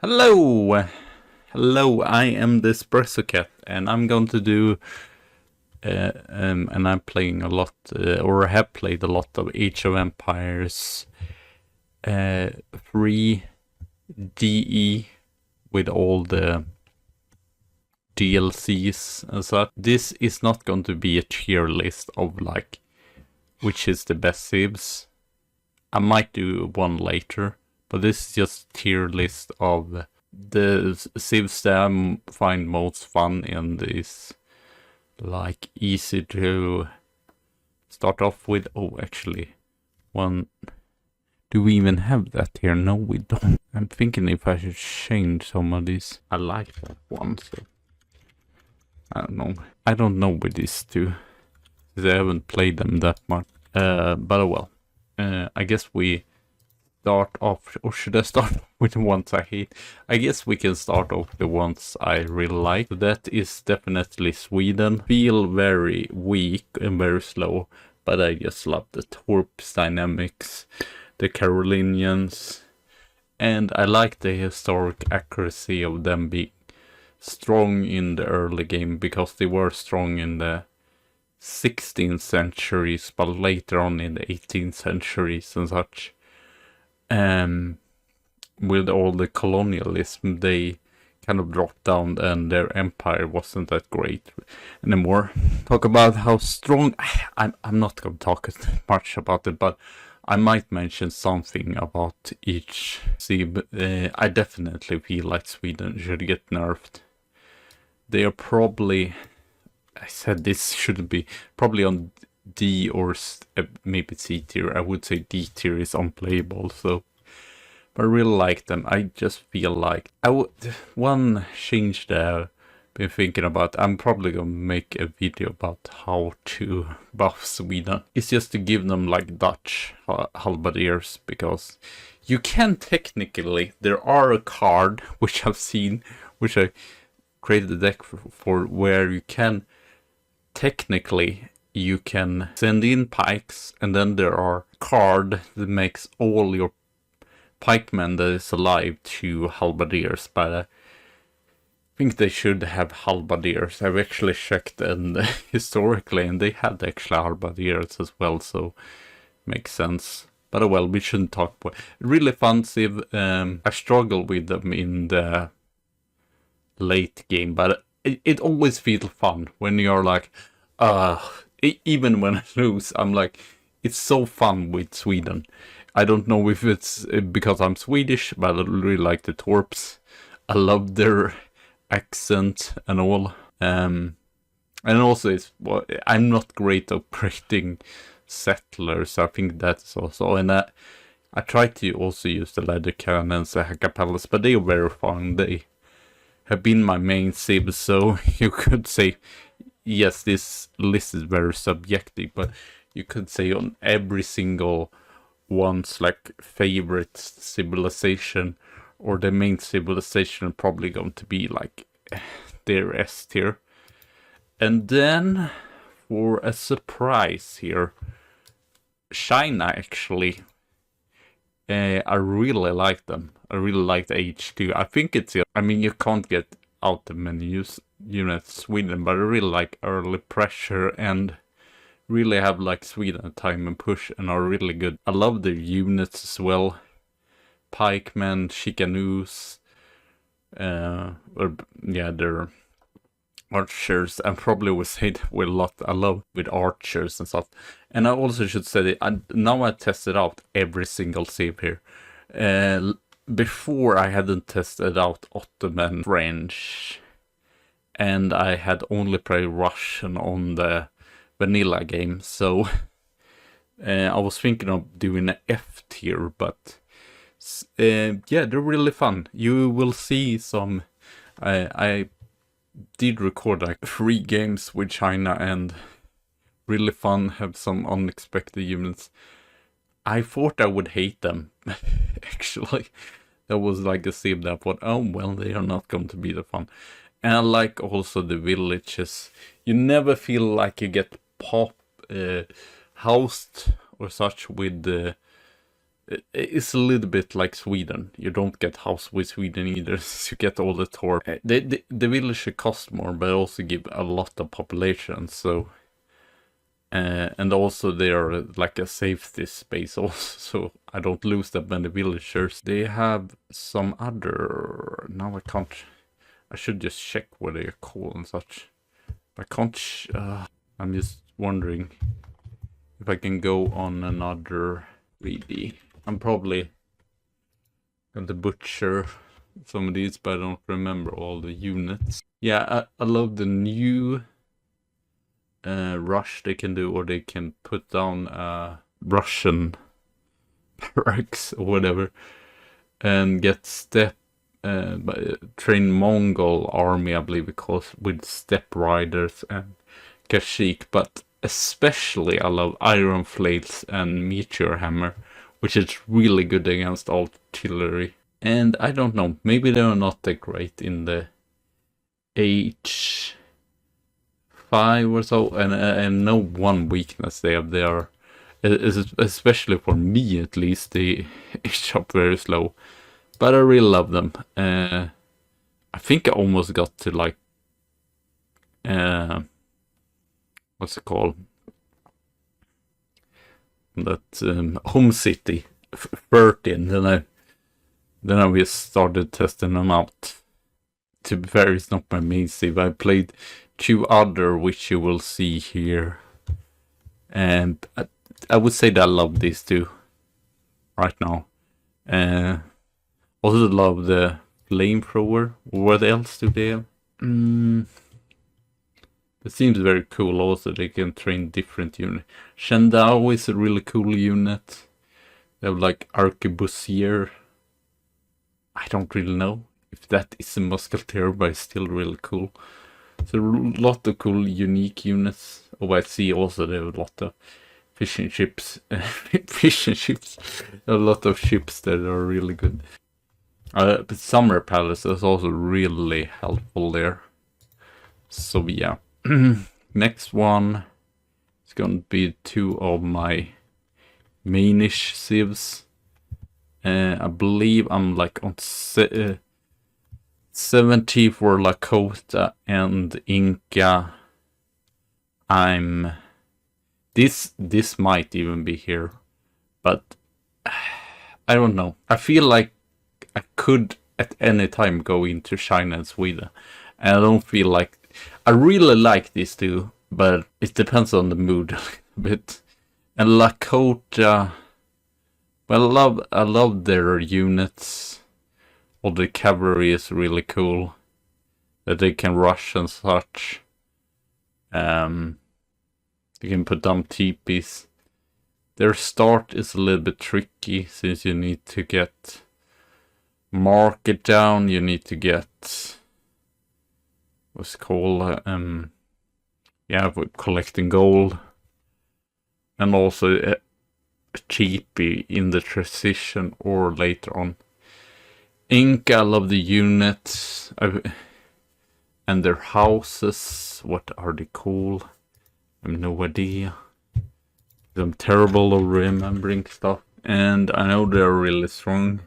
Hello! Hello, I am TheEspressoCat, and I'm going to do, and I'm playing a lot, or have played a lot of Age of Empires 3 DE with all the DLCs and such. This is not going to be a tier list of like, which is the best civs. I might do one later. But this is just tier list of the civs that I find most fun and is like easy to start off with. Oh, actually, one. Do we even have that here? No, we don't. I'm thinking if I should change some of these. I like that one, so I don't know. I don't know with these two. I haven't played them that much. But oh well. I guess we start off, or should I start with the ones I hate? I guess we can start off with the ones I really like. So that is definitely Sweden. Feel very weak and very slow, but I just love the Torps dynamics, the Carolinians, and I like the historic accuracy of them being strong in the early game, because they were strong in the 16th centuries, but later on in the 18th centuries and such. With all the colonialism, they kind of dropped down and their empire wasn't that great anymore. Talk about how strong. I'm not going to talk much about it, but I might mention something about each. See, I definitely feel like Sweden should get nerfed. They are probably, I said this shouldn't be, probably on D or maybe C tier. I would say D tier is unplayable, so but I really like them. I just feel like one change that I've been thinking about, I'm probably gonna make a video about how to buff Sweden. It's just to give them like Dutch halberdiers, because you can technically, there are a card which I've seen, which I created a deck for where you can technically you can send in pikes, and then there are card that makes all your pikemen that is alive to halberdiers, but I think they should have halberdiers. I've actually checked and historically, and they had actually halberdiers as well, so makes sense. But oh well, we shouldn't talk about it. Really fun civ. I struggle with them in the late game, but it always feels fun when you're like, even when I lose, I'm like, it's so fun with Sweden. I don't know if it's because I'm Swedish, but I really like the Torps. I love their accent and all. And also, I'm not great at creating settlers. I think that's also, and I try to also use the ladder cannons, the hackapellas, but they are very fun. They have been my main civ, so you could say, yes, this list is very subjective, but you could say on every single one's like favorite civilization or the main civilization probably going to be like their S tier. And then for a surprise here, China actually. I really like them. I really like the H2. I think it's, I mean, you can't get out the many units Sweden, but I really like early pressure and really have like Sweden time and push and are really good. I love their units as well. Pikemen, Chicanoos, they're archers, and probably will say that with a lot. I love with archers and stuff. And I also should say that now I tested out every single civ here. Before I hadn't tested out Ottoman, French, and I had only played Russian on the vanilla game, so I was thinking of doing an F tier, but yeah, they're really fun. You will see some. I did record like 3 games with China, and really fun. Have some unexpected units. I thought I would hate them. Actually, that was like a civ that I thought, oh well, they are not going to be the fun. And I like also the villages. You never feel like you get housed or such with the It's a little bit like Sweden. You don't get house with Sweden either. You get all the torp. The village cost more, but also give a lot of population. So, and also they are like a safety space also. So I don't lose that many villagers. They have some other. Now I can't. I should just check what they are called and such. I can't. I'm just wondering if I can go on another 3D. I'm probably going to butcher some of these, but I don't remember all the units. Yeah, I love the new rush they can do, or they can put down Russian barracks or whatever, and get train Mongol army, I believe, because with step riders and Kashik, but especially I love iron flails and meteor hammer, which is really good against artillery. And I don't know, maybe they're not that great in the H5 or so, and I know one weakness they have. They are, especially for me at least, they shop very slow, but I really love them. I think I almost got to like, what's it called? That home city 13. Then I just started testing them out. To be fair, it's not my main save. I played 2 other, which you will see here, and I would say that I love these 2 right now. Also love the flamethrower. What else do they have? It seems very cool also. They can train different units. Shandao is a really cool unit. They have like arquebusier. I don't really know if that is a musketeer, but it's still really cool. So a lot of cool unique units. Oh, I see also they have a lot of fishing ships. Fishing ships. A lot of ships that are really good. But Summer Palace is also really helpful there. So yeah. Next one is going to be 2 of my mainish civs. I believe I'm like on 70 for Lakota and Inca. This might even be here, but I don't know. I feel like I could at any time go into China and Sweden, and I don't feel like I really like these 2, but it depends on the mood a little bit. And Lakota, well, I love their units. All the cavalry is really cool, that they can rush and such. You can put down teepees. Their start is a little bit tricky, since you need to get market down. You need to get what's called collecting gold, and also a cheapie in the transition or later on. Inca, I love the units and their houses. What are they called? I have no idea. I'm terrible at remembering stuff, and I know they're really strong,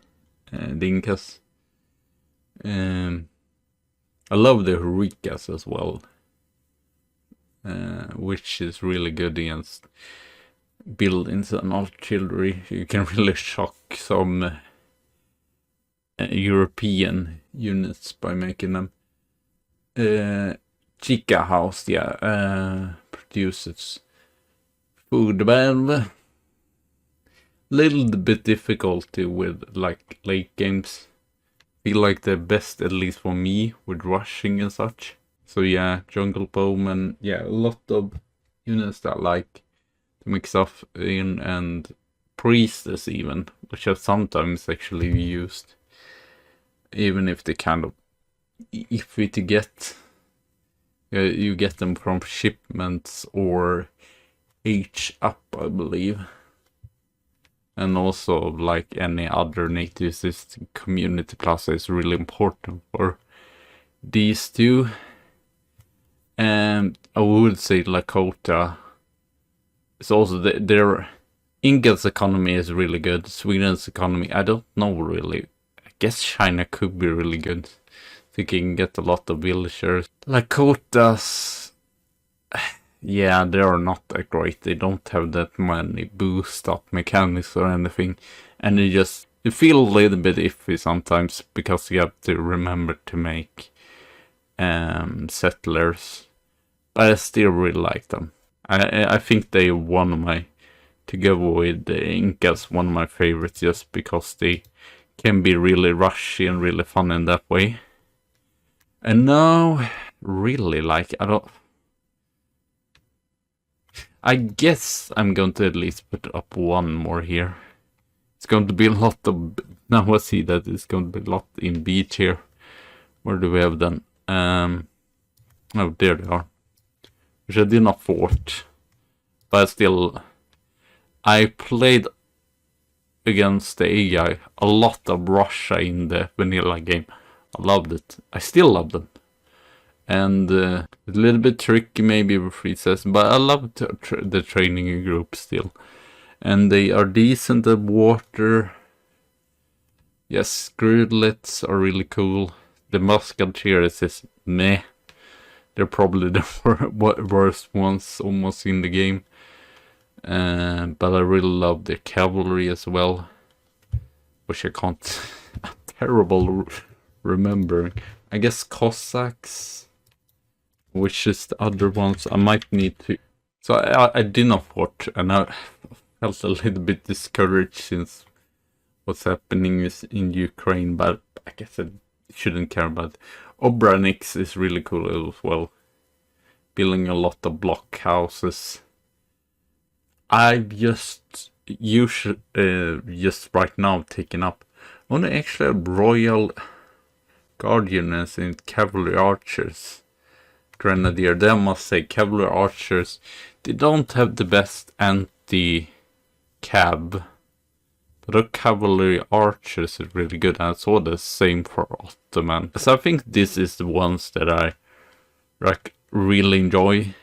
the Incas. I love the Hurrikas as well, which is really good against buildings and artillery. You can really shock some European units by making them. Chica House, produces food, but little bit difficulty with like late games. Feel like the best, at least for me, with rushing and such. So yeah, Jungle Bowman, a lot of units that I like to mix up in, and Priestess even, which are sometimes actually used, even if they kind of iffy to get. You get them from shipments or H up, I believe. And also, like any other native system, Community Plaza is really important for these 2. And I would say Lakota is also India's economy is really good. Sweden's economy, I don't know really. I guess China could be really good. They can get a lot of villagers. Lakotas, yeah, they are not that great. They don't have that many boost up mechanics or anything. And they feel a little bit iffy sometimes because you have to remember to make settlers. But I still really like them. I think they one of my, together with the Incas, one of my favorites just because they can be really rushy and really fun in that way. And now, really like, I guess I'm going to at least put up one more here. It's going to be a lot of, now I see that it's going to be a lot in beach here. Where do we have them? Oh, there they are. Which I did not fort. But still, I played against the AI a lot of Russia in the vanilla game. I loved it. I still love them. And a little bit tricky maybe with freezes, but I love the training group still. And they are decent at water. Yes, Grudlets are really cool. The Musketeers is meh. They're probably the worst ones almost in the game. But I really love the cavalry as well. Which I can't... terrible remembering. I guess Cossacks. Which is the other ones. I might need to... So I did not watch, and I felt a little bit discouraged since what's happening is in Ukraine, but I guess I shouldn't care about it. Obranix is really cool as well. Building a lot of block houses. I've just right now taken up only actually Royal Guardians and Cavalry Archers. Grenadier, they must say, Cavalry Archers, they don't have the best anti-cab. But the Cavalry Archers is really good, and I saw the same for Ottomans. So I think this is the ones that I really enjoy.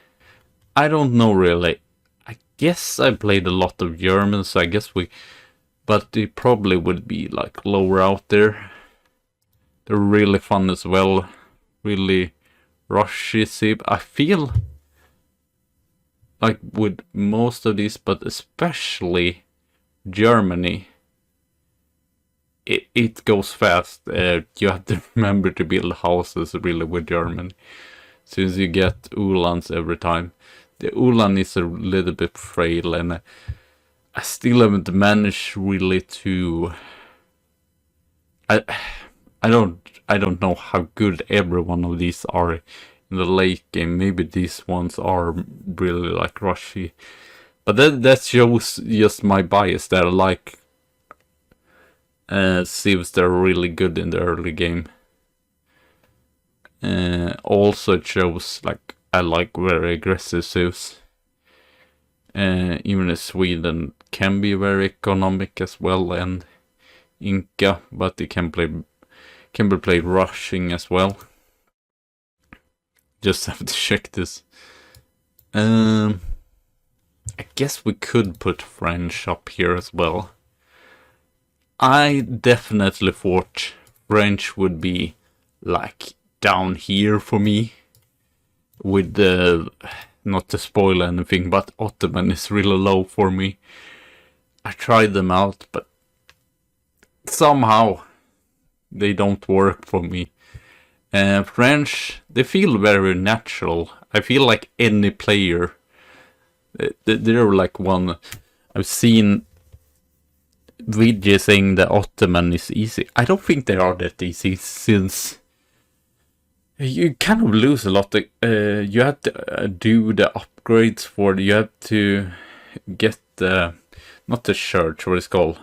I don't know really. I guess I played a lot of Germans, so I guess but they probably would be like lower out there. They're really fun as well. Really rushy. I feel like with most of these, but especially Germany, it goes fast. You have to remember to build houses really with Germany, since you get Uhlans every time. The Uhlan is a little bit frail, and I still haven't managed really to... I don't know how good every one of these are in the late game. Maybe these ones are really like rushy, but that shows just my bias that I like civs that are really good in the early game. Also it shows like I like very aggressive civs. Even Sweden can be very economic as well, and Inca, but they can be played rushing as well. Just have to check this. I guess we could put French up here as well. I definitely thought French would be like down here for me. With the, not to spoil anything, but Ottoman is really low for me. I tried them out, but somehow they don't work for me. French, they feel very natural. I feel like any player, they're like one. I've seen videos saying the Ottoman is easy. I don't think they are that easy, since you kind of lose a lot. You have to do the upgrades for. You have to get the, not the church, what it's called,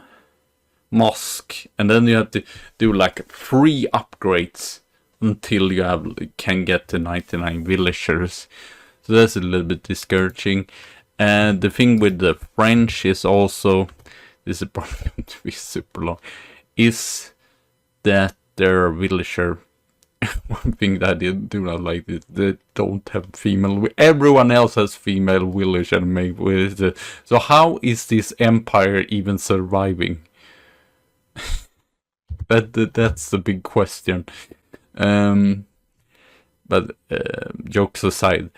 mosque, and then you have to do like 3 upgrades until you can get to 99 villagers. So that's a little bit discouraging. And the thing with the French is also, this is probably going to be super long, is that their villager one thing that I do not like is they don't have female. Everyone else has female village and make with it. So how is this empire even surviving? That's the big question. But jokes aside,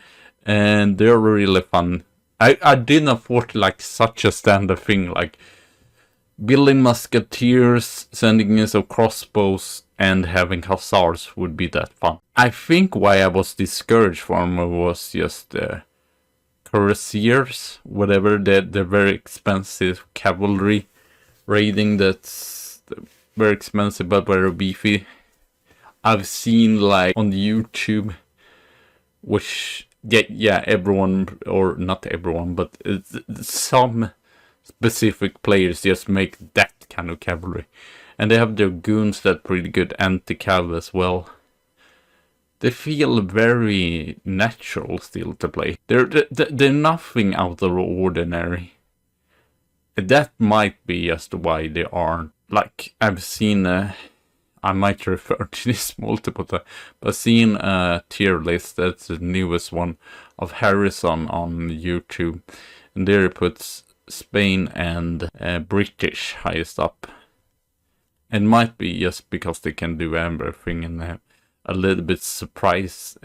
and they're really fun. I didn't afford like such a standard thing like building musketeers, sending in some crossbows, and having hussars would be that fun. I think why I was discouraged from was just cuirassiers, whatever, the very expensive cavalry raiding that's very expensive but very beefy. I've seen like on YouTube, which yeah everyone, or not everyone, but some specific players just make that kind of cavalry, and they have their goons that pretty good anti-cav as well. They feel very natural still to play. They're nothing out of the ordinary. That might be just why they aren't. Like I've seen I might refer to this multiple times, but seen a tier list, that's the newest one, of Harrison on YouTube, and there it puts Spain and British highest up. It might be just because they can do everything and have a little bit surprise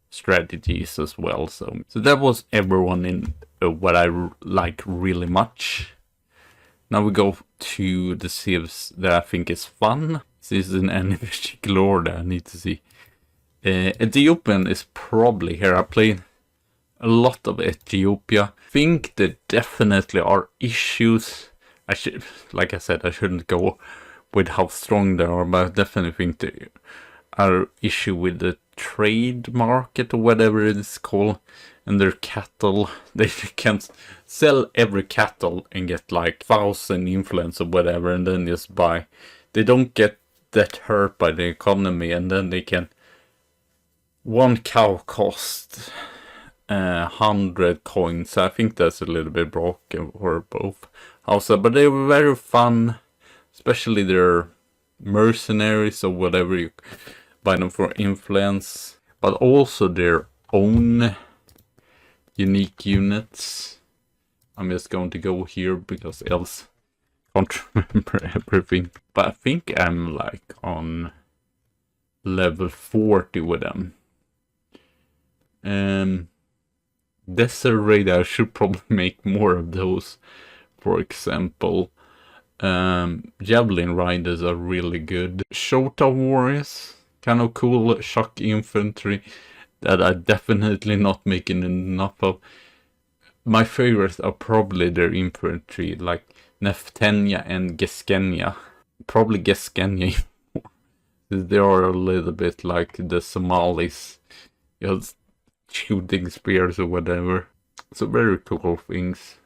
strategies as well. So that was everyone in what I like really much. Now we go to the civs that I think is fun. This is in any particular order I need to see. Ethiopian is probably here. I played a lot of Ethiopia. I think there definitely are issues. Like I said, I shouldn't go with how strong they are, but I definitely think there are issue with the trade market or whatever it is called. And their cattle, they can't sell every cattle and get like 1,000 influence or whatever, and then just buy. They don't get that hurt by the economy, and then they can. One cow cost 100 coins. I think that's a little bit broken for both houses, but they were very fun, especially their mercenaries or whatever, you buy them for influence, but also their own unique units. I'm just going to go here because else I can't remember everything. But I think I'm like on level 40 with them. Desert Radar, I should probably make more of those. For example, Javelin Riders are really good. Shota Warriors, kind of cool. Shock Infantry, that I'm definitely not making enough of. My favorites are probably their infantry, like Neftenia and Geskenia. Probably Geskenia. They are a little bit like the Somalis, just shooting spears or whatever. So very cool things.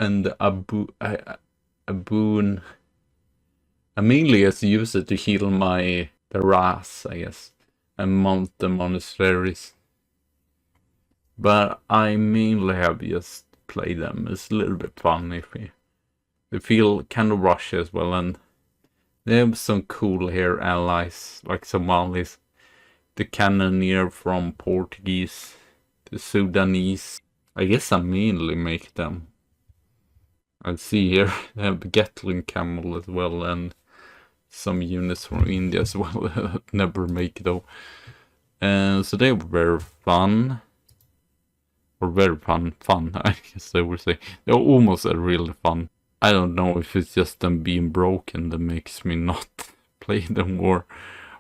And Aboon, I mainly just use it to heal the Ras, I guess, and mount the monasteries. But I mainly have just played them. It's a little bit fun if they feel kind of rushy as well, and they have some cool here allies like Somalis, the Cannoneer from Portuguese, the Sudanese. I guess I mainly make them. I see here they have the Gatling Camel as well, and some units from India as well. Never make though. So they were very fun. Or very fun, I guess I would say. They're almost really fun. I don't know if it's just them being broken that makes me not play them, or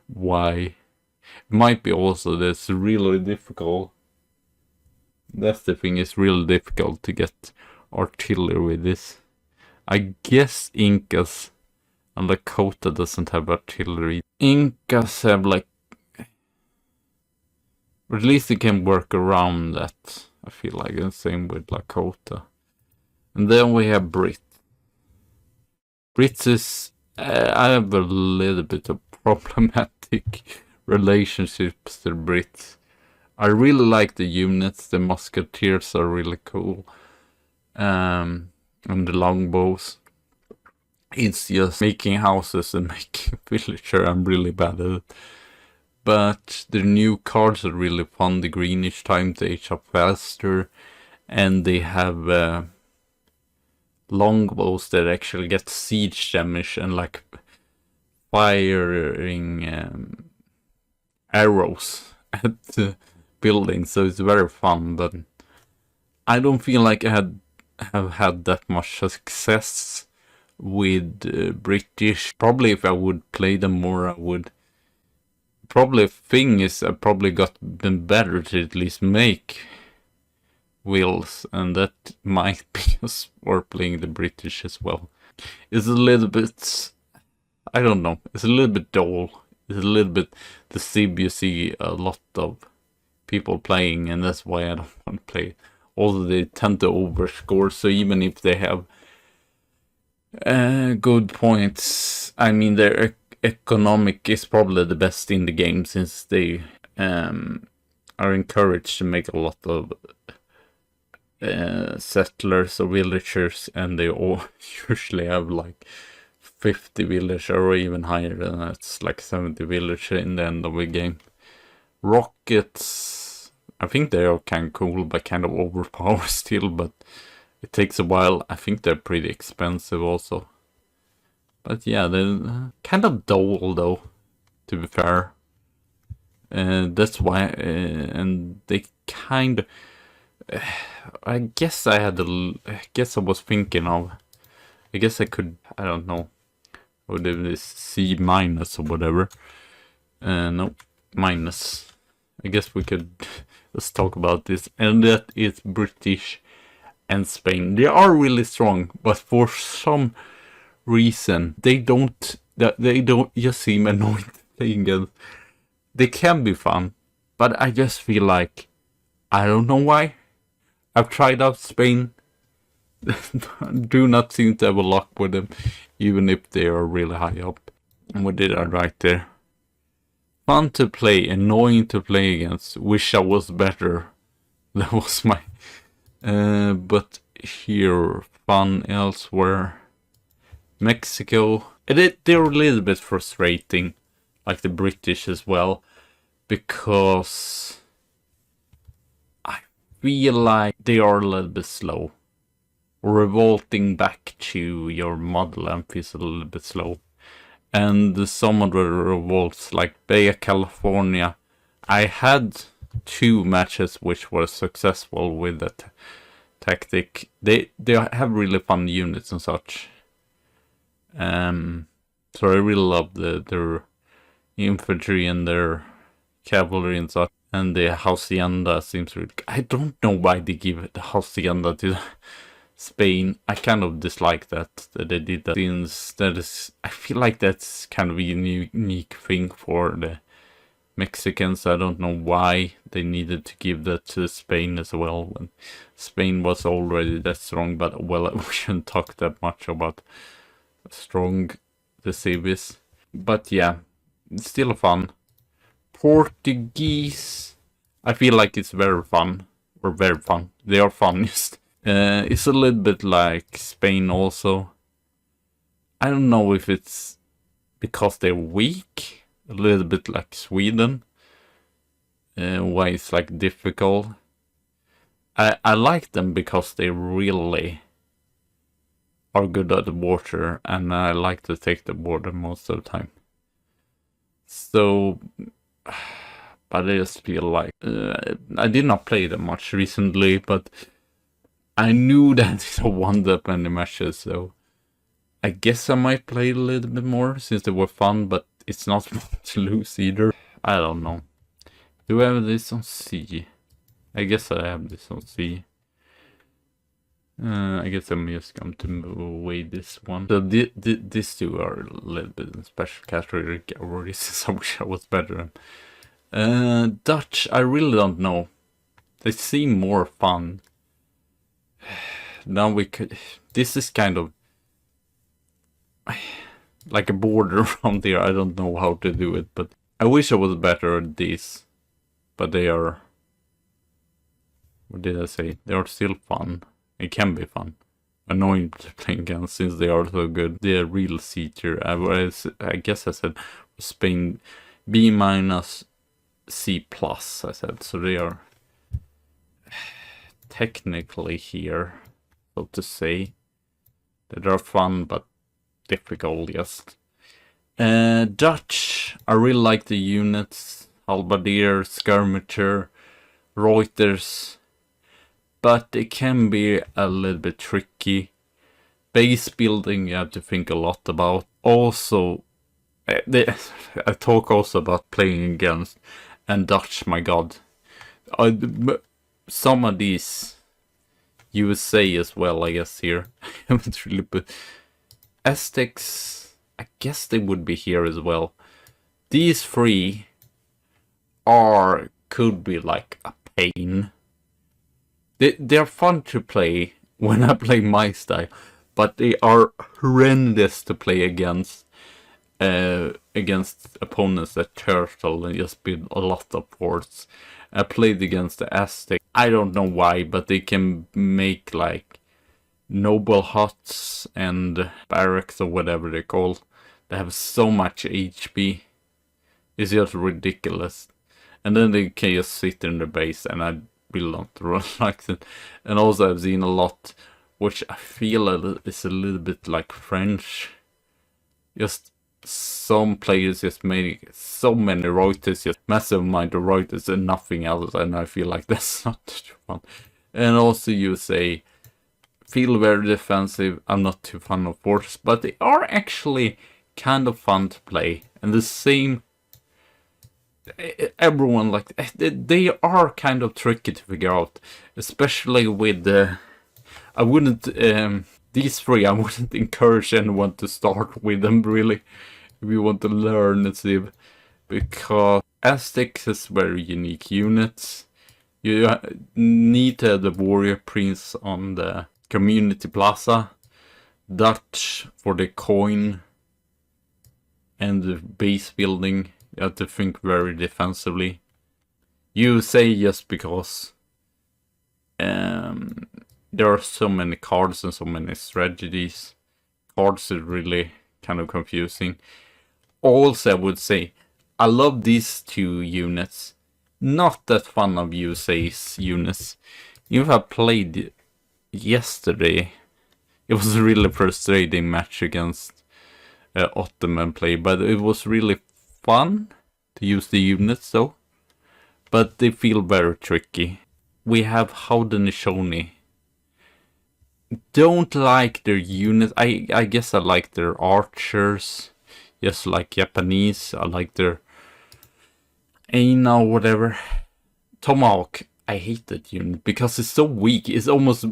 why. It might be also that it's really difficult. That's the thing, it's really difficult to get artillery with this. I guess Incas and Lakota doesn't have artillery. Incas have like... Or at least they can work around that. I feel like the same with Lakota. And then we have Brit. Brits is... I have a little bit of problematic relationships to Brits. I really like the units. The musketeers are really cool. And the longbows. It's just making houses and making villager. I'm really bad at it. But the new cards are really fun. The greenish times age up faster. And they have longbows that actually get siege damage and like firing arrows at the building. So it's very fun. But I don't feel like I have had that much success with British. Probably if I would play them more, I would. Probably thing is I probably been better to at least make wheels, and that might be us for playing the British as well. It's a little bit, I don't know, it's a little bit dull. It's a little bit the civs you see a lot of people playing, and that's why I don't want to play. Also, they tend to overscore, so even if they have good points, I mean, their economic is probably the best in the game, since they are encouraged to make a lot of settlers or villagers, and they all usually have like 50 villagers or even higher than that. It's like 70 villagers in the end of the game. Rockets, I think they are kind of cool but kind of overpowered still, but it takes a while. I think they're pretty expensive also. But yeah, they're kind of dull though, to be fair. That's why, and they kind of, I guess I was thinking of, I guess I could, I don't know, would it be C minus or whatever? No, minus. I guess we could let's talk about this, and that is British and Spain. They are really strong, but for some reason they don't just seem annoying playing against. They can be fun, but I just feel like, I don't know why. I've tried out Spain. Do not seem to have a luck with them, even if they are really high up. And what did I write there? Fun to play, annoying to play against. Wish I was better. That was my. But here, fun elsewhere. Mexico. They're a little bit frustrating, like the British as well, because I feel like they are a little bit slow. Revolting back to your motherland feels a little bit slow. And some of the revolts, like Baja California, I had 2 matches which were successful with that tactic. They have really fun units and such. So I really love their infantry and their cavalry and such. And the hacienda seems really. I don't know why they give the hacienda to Spain. I kind of dislike that they did that, since that is, I feel like that's kind of a unique thing for the Mexicans. I don't know why they needed to give that to Spain as well, when Spain was already that strong. But well, we shouldn't talk that much about strong the civs. But yeah, it's still fun. Portuguese, I feel like it's very fun, or very fun. They are funniest. It's a little bit like Spain also. I don't know if it's because they're weak, a little bit like Sweden. Why it's like difficult. I like them because they really are good at the water, and I like to take the water most of the time. So, but I just feel like I did not play them much recently, but I knew that I won that many matches, so I guess I might play a little bit more since they were fun, but it's not fun to lose either. I don't know. Do I have this on C? I guess I have this on C. I guess I'm just going to move away this one. So these 2 are a little bit in special category already, since I wish I was better. Dutch, I really don't know. They seem more fun. Now we could. This is kind of like a border around here. I don't know how to do it, but I wish I was better at these. But they are. What did I say? They are still fun. It can be fun. annoying to play against since they are so good. They're real C tier. I guess I said Spain B minus C plus, I said. So they are technically here, so to say. That are fun but difficult, yes. Dutch, I really like the units. Halberdier, Skirmisher, Reuters. But they can be a little bit tricky. Base building you have to think a lot about. Also, I talk also about playing against. And Dutch, my god. Some of these USA as well, I guess, here. I haven't really put... Aztecs, I guess they would be here as well. These three could be like a pain. They're fun to play when I play my style, but they are horrendous to play against opponents that turtle and just build a lot of forts. I played against the Aztec. I don't know why, but they can make like noble huts and barracks or whatever they're called. They have so much HP. It's just ridiculous. And then they can just sit in the base, and I will not like it. And also I've seen a lot, which I feel is a little bit like French. Just some players just make so many Reuters, just massive amount of Reuters and nothing else, and I feel like that's not too fun. And also USA feel very defensive. I'm not too fond of forts, but they are actually kind of fun to play. And the same, everyone like they are kind of tricky to figure out, especially with the. I wouldn't these three. I wouldn't encourage anyone to start with them really. If you want to learn a civ, because Aztecs is very unique units. You need to have the warrior prince on the community plaza, Dutch for the coin and the base building. You have to think very defensively. You say just because there are so many cards and so many strategies. Cards is really kind of confusing. Also, I would say I love these two units. Not that fun of USA's units. If I played yesterday, it was a really frustrating match against Ottoman play, but it was really fun to use the units though. But they feel very tricky. We have Haudenosaunee. Don't like their units. I guess I like their archers. Just like Japanese. I like their Aina or whatever. Tomahawk. I hate that unit because it's so weak. It's almost...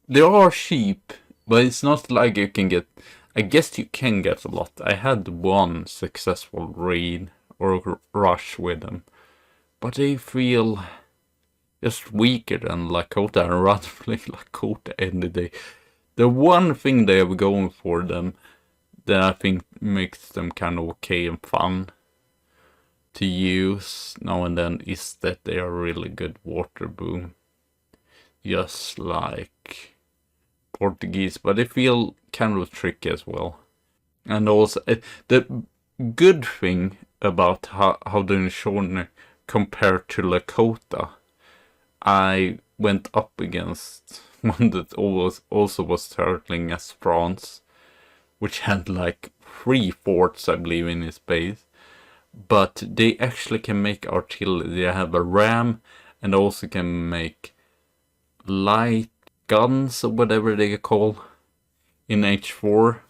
They are cheap, but it's not like you can get... I guess you can get a lot. I had one successful raid or rush with them. But they feel just weaker than Lakota. I'd rather play Lakota any day. The one thing they have going for them that I think makes them kind of okay and fun to use now and then is that they are really good water boom. Just like Portuguese, but they feel kind of tricky as well. And also, the good thing about how the Haudenosaunee compared to Lakota, I went up against one that also was turtling as France, which had like 3 forts, I believe, in his base. But they actually can make artillery. They have a ram and also can make light guns or whatever they call in H4.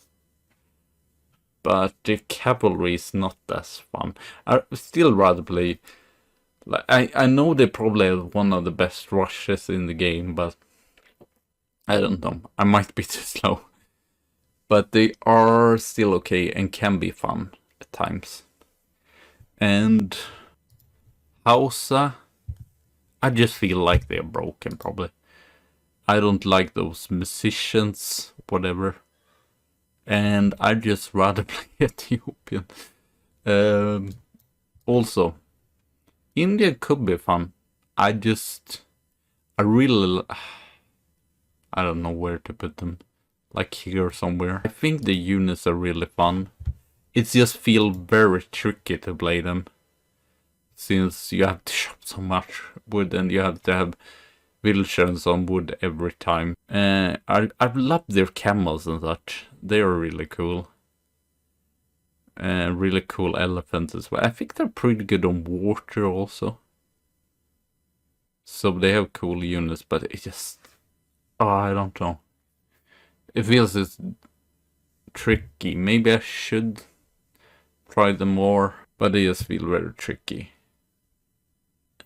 But the cavalry is not as fun. I still rather play... Like, I know they probably have one of the best rushes in the game, but I don't know. I might be too slow. But they are still okay and can be fun at times. And Hausa, I just feel like they're broken probably. I don't like those musicians, whatever. And I just rather play Ethiopian. Also, India could be fun. I don't know where to put them. like here somewhere. I think the units are really fun. It just feels very tricky to play them, since you have to chop so much wood and you have to have villagers on wood every time. I love their camels and such. They are really cool. Really cool elephants as well. I think they're pretty good on water also. So they have cool units, but it just... Oh, I don't know. It feels it's tricky. Maybe I should try them more, but they just feel very tricky.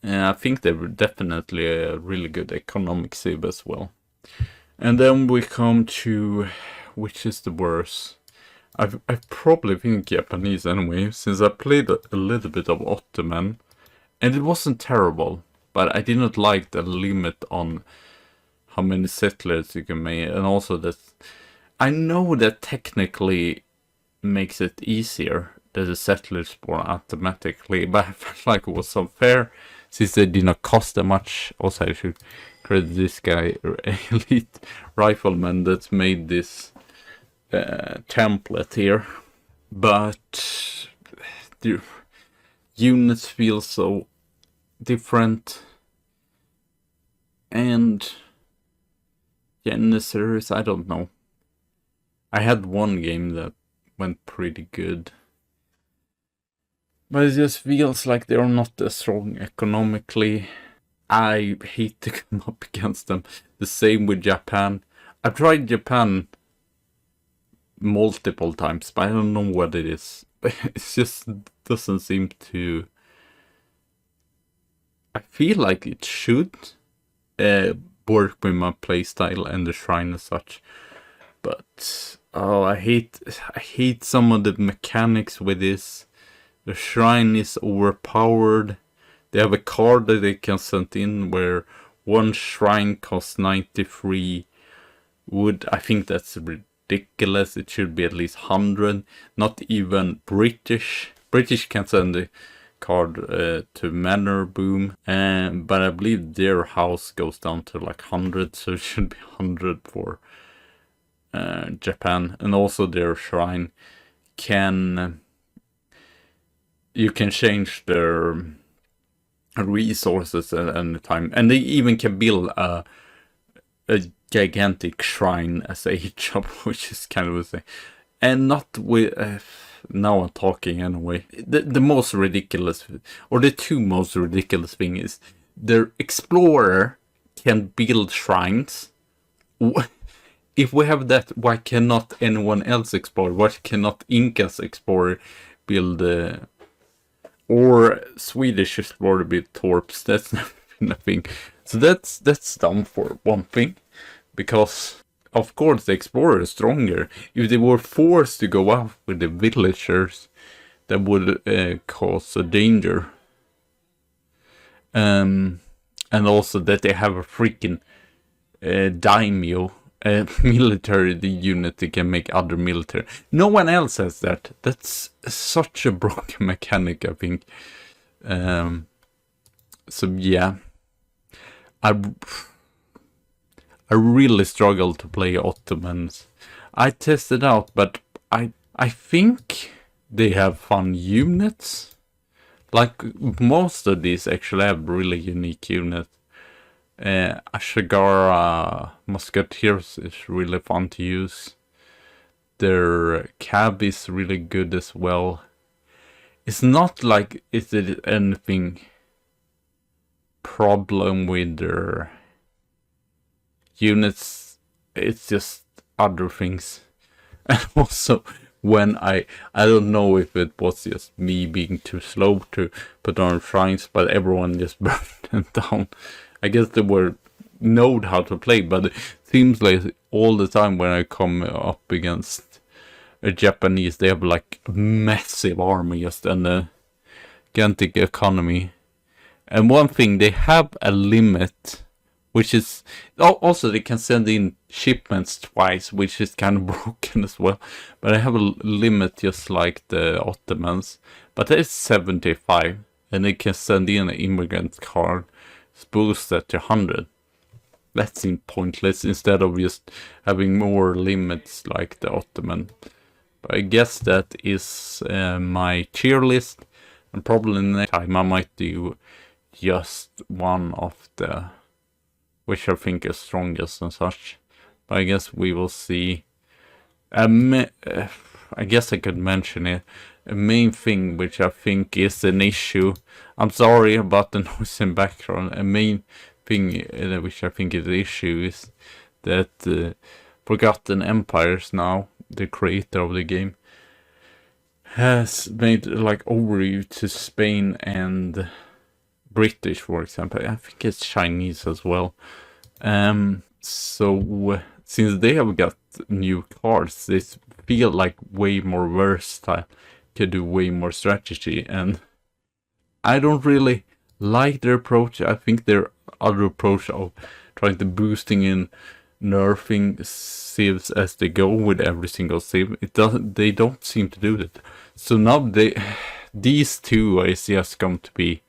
I think they were definitely a really good economic civ as well. And then we come to which is the worst. I probably think Japanese anyway, since I played a little bit of Ottoman, and it wasn't terrible, but I did not like the limit on how many settlers you can make, and also that I know that technically makes it easier that the settlers spawn automatically, but I felt like it was unfair since they did not cost that much. Also, I should credit this guy, Elite Rifleman, that made this template here. But the units feel so different, and Janissaries, I don't know. I had one game that went pretty good, but it just feels like they're not as strong economically. I hate to come up against them. The same with Japan. I've tried Japan multiple times, but I don't know what it is. It just doesn't seem to... I feel like it should work with my playstyle and the shrine and such, but oh, I hate some of the mechanics with this. The shrine is overpowered. They have a card that they can send in where one shrine costs 93 wood. I think that's ridiculous. It should be at least 100. Not even British. British can send a card to Manor Boom, but I believe their house goes down to like 100, so it should be 100 for Japan. And also their shrine can... You can change their resources at any time, and they even can build a gigantic shrine as a hit-shop, which is kind of a thing. And not with... now I'm talking anyway. The most ridiculous, or the two most ridiculous thing is their explorer can build shrines. If we have that, why cannot anyone else explore? Why cannot Incas explorer build... or Swedish explorer build torps? That's nothing. So that's dumb for one thing, because of course the explorer is stronger. If they were forced to go out with the villagers, that would cause a danger. And also that they have a freaking daimyo, military unit that can make other military. No one else has that. That's such a broken mechanic, I think. So yeah, I really struggle to play Ottomans. I tested out, but I think they have fun units. Like most of these actually have really unique units. Ashigara Musketeers is really fun to use. Their cab is really good as well. It's not like it's anything problem with their units, it's just other things. And also when I don't know if it was just me being too slow to put on shrines, but everyone just burned them down. I guess they know how to play, but it seems like all the time when I come up against a Japanese, they have like a massive army just and a gigantic economy. And one thing, they have a limit, which is also they can send in shipments twice, which is kind of broken as well. But I have a limit just like the Ottomans, but it's 75, and they can send in an immigrant card, boost that to 100. that seemed pointless instead of just having more limits like the Ottoman. But I guess that is my tier list, and probably next time I might do just one of the which I think is strongest and such. But I guess we will see. I guess I could mention it. A main thing which I think is an issue. I'm sorry about the noise in background. A main thing which I think is an issue is that Forgotten Empires now, the creator of the game, has made like overview to Spain and British, for example. I think it's Chinese as well. So since they have got new cards, they feel like way more versatile, can do way more strategy, and I don't really like their approach. I think their other approach of trying to boosting in nerfing civs as they go with every single civ, they don't seem to do that. So now these two is just going to be,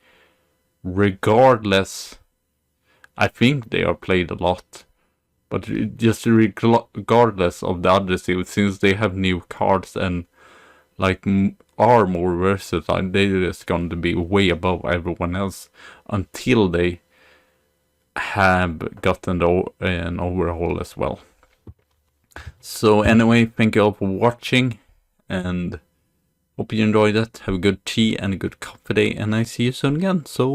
regardless, I think they are played a lot, but just regardless of the other civs, since they have new cards and like are more versatile, they're just going to be way above everyone else until they have gotten an overhaul as well. So anyway, thank you all for watching, and hope you enjoyed it. Have a good tea and a good coffee day, and I see you soon again. So